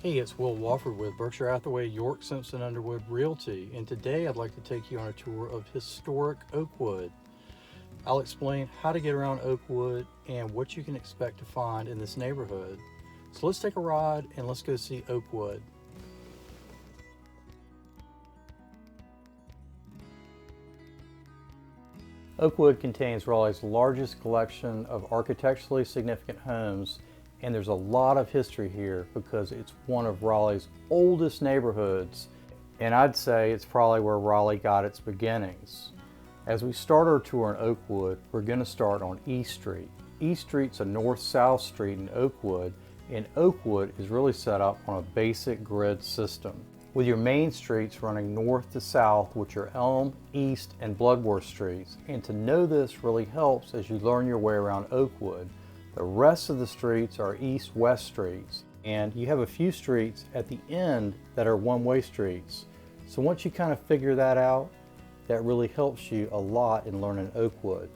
Hey, it's Will Wofford with Berkshire Hathaway York Simpson Underwood Realty, and today I'd like to take you on a tour of historic Oakwood. I'll explain how to get around Oakwood and what you can expect to find in this neighborhood. So let's take a ride and let's go see Oakwood. Oakwood contains Raleigh's largest collection of architecturally significant homes, and there's a lot of history here because it's one of Raleigh's oldest neighborhoods, and I'd say it's probably where Raleigh got its beginnings. As we start our tour in Oakwood, we're going to start on East Street. East Street's a north-south street in Oakwood, and Oakwood is really set up on a basic grid system, with your main streets running north to south, which are Elm, East, and Bloodworth streets. And to know this really helps as you learn your way around Oakwood. The rest of the streets are east-west streets, and you have a few streets at the end that are one-way streets. So once you kind of figure that out, that really helps you a lot in learning Oakwood.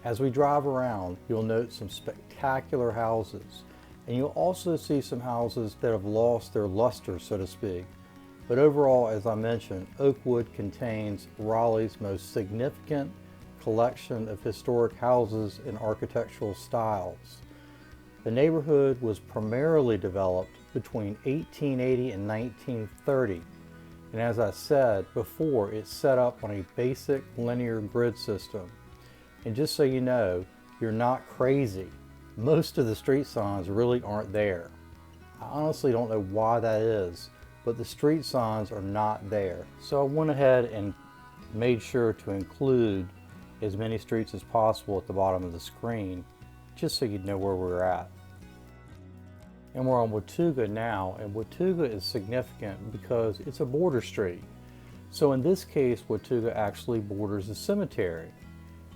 As we drive around, you'll note some spectacular houses, and you'll also see some houses that have lost their luster, so to speak. But overall, as I mentioned, Oakwood contains Raleigh's most significant collection of historic houses and architectural styles. The neighborhood was primarily developed between 1880 and 1930, and as I said before, it's set up on a basic linear grid system. And just so you know, you're not crazy. Most of the street signs really aren't there. I honestly don't know why that is, but the street signs are not there. So I went ahead and made sure to include as many streets as possible at the bottom of the screen, just so you'd know where we're at. And we're on Watauga now, and Watauga is significant because it's a border street. So in this case, Watauga actually borders a cemetery,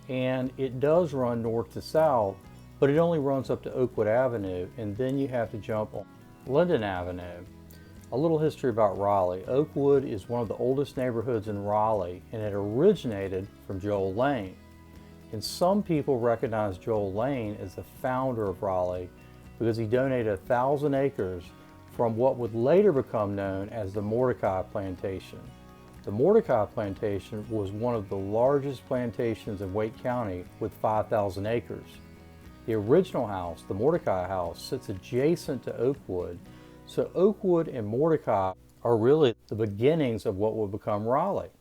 and it does run north to south, but it only runs up to Oakwood Avenue, and then you have to jump on Linden Avenue. A little history about Raleigh. Oakwood is one of the oldest neighborhoods in Raleigh, and it originated from Joel Lane. And some people recognize Joel Lane as the founder of Raleigh because he donated 1,000 acres from what would later become known as the Mordecai Plantation. The Mordecai Plantation was one of the largest plantations in Wake County with 5,000 acres. The original house, the Mordecai house, sits adjacent to Oakwood. So Oakwood and Mordecai are really the beginnings of what would become Raleigh.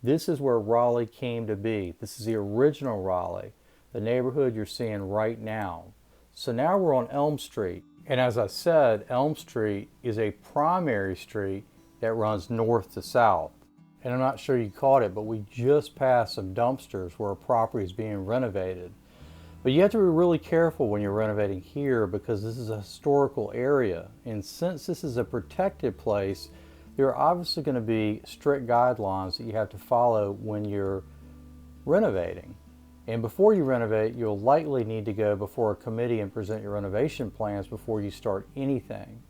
This is where Raleigh came to be. This is the original Raleigh, the neighborhood you're seeing right now. So now we're on Elm Street. And as I said, Elm Street is a primary street that runs north to south. And I'm not sure you caught it, but we just passed some dumpsters where a property is being renovated. But you have to be really careful when you're renovating here because this is a historical area. And since this is a protected place, there are obviously going to be strict guidelines that you have to follow when you're renovating. And before you renovate, you'll likely need to go before a committee and present your renovation plans before you start anything.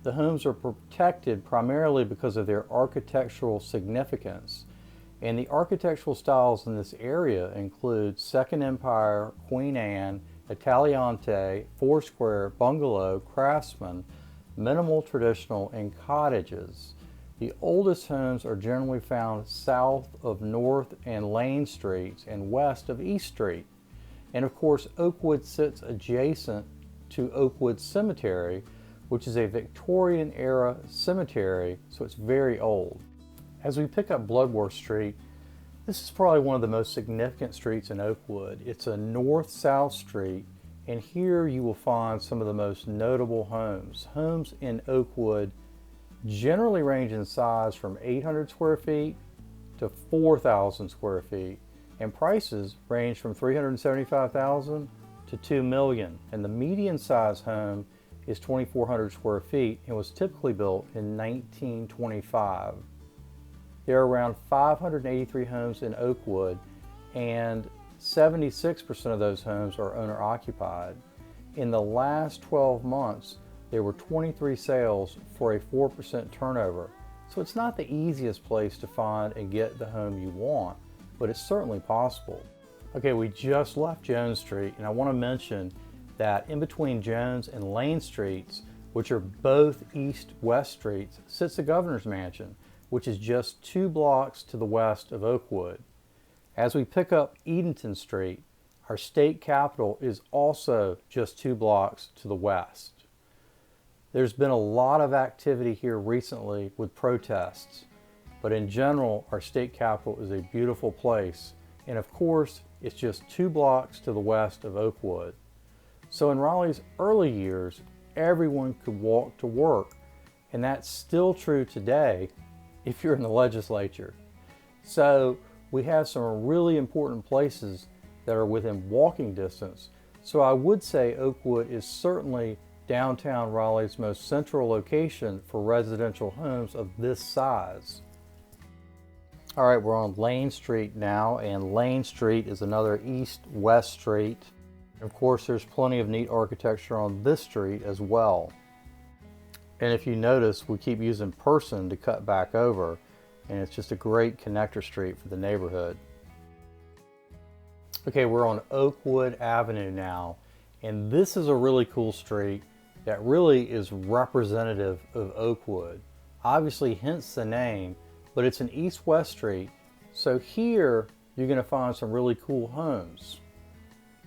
The homes are protected primarily because of their architectural significance. And the architectural styles in this area include Second Empire, Queen Anne, Italianate, Foursquare, Bungalow, Craftsman, Minimal Traditional, and Cottages. The oldest homes are generally found south of North and Lane Streets and west of East Street. And of course, Oakwood sits adjacent to Oakwood Cemetery, which is a Victorian era cemetery, so it's very old. As we pick up Bloodworth Street, this is probably one of the most significant streets in Oakwood. It's a north-south street, and here you will find some of the most notable homes. Homes in Oakwood generally range in size from 800 square feet to 4,000 square feet, and prices range from $375,000 to $2 million. And the median size home is 2,400 square feet and was typically built in 1925. There are around 583 homes in Oakwood, and 76% of those homes are owner-occupied. In the last 12 months, there were 23 sales for a 4% turnover. So it's not the easiest place to find and get the home you want, but it's certainly possible. Okay, we just left Jones Street, and I want to mention that in between Jones and Lane Streets, which are both east-west streets, sits the governor's mansion, which is just 2 blocks to the west of Oakwood. As we pick up Edenton Street, our state capitol is also just 2 blocks to the west. There's been a lot of activity here recently with protests, but in general, our state capitol is a beautiful place, and of course, it's just 2 blocks to the west of Oakwood. So in Raleigh's early years, everyone could walk to work, and that's still true today if you're in the legislature. So we have some really important places that are within walking distance. So I would say Oakwood is certainly downtown Raleigh's most central location for residential homes of this size. All right, we're on Lane Street now, and Lane Street is another east-west street. Of course, there's plenty of neat architecture on this street as well. And if you notice, we keep using Person to cut back over, and it's just a great connector street for the neighborhood. Okay, we're on Oakwood Avenue now, and this is a really cool street that really is representative of Oakwood. Obviously, hence the name, but it's an east-west street, so here you're going to find some really cool homes.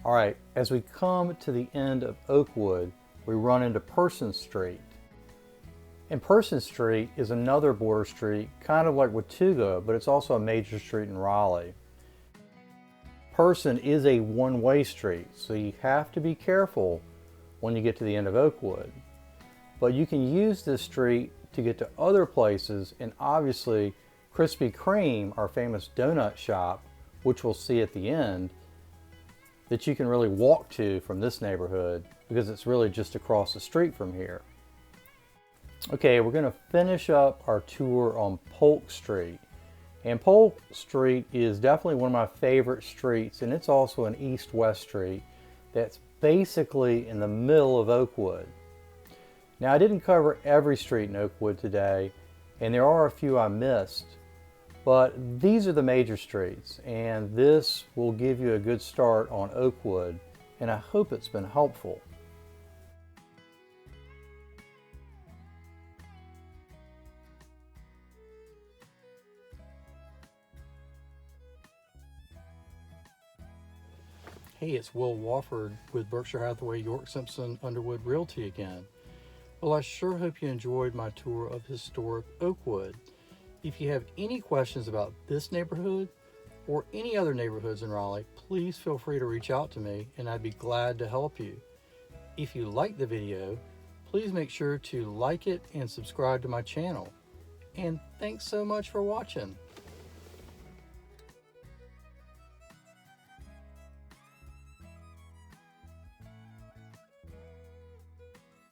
All right, as we come to the end of Oakwood, we run into Person Street. And Person Street is another border street, kind of like Watauga, but it's also a major street in Raleigh. Person is a one-way street, so you have to be careful when you get to the end of Oakwood. But you can use this street to get to other places, and obviously Krispy Kreme, our famous donut shop, which we'll see at the end, that you can really walk to from this neighborhood because it's really just across the street from here. Okay, we're going to finish up our tour on Polk Street. And Polk Street is definitely one of my favorite streets, and it's also an east-west street that's basically in the middle of Oakwood. Now, I didn't cover every street in Oakwood today, and there are a few I missed, but these are the major streets, and this will give you a good start on Oakwood, and I hope it's been helpful. Hey, it's Will Wofford with Berkshire Hathaway York Simpson Underwood Realty again. Well, I sure hope you enjoyed my tour of historic Oakwood. If you have any questions about this neighborhood or any other neighborhoods in Raleigh, please feel free to reach out to me and I'd be glad to help you. If you like the video, please make sure to like it and subscribe to my channel. And thanks so much for watching.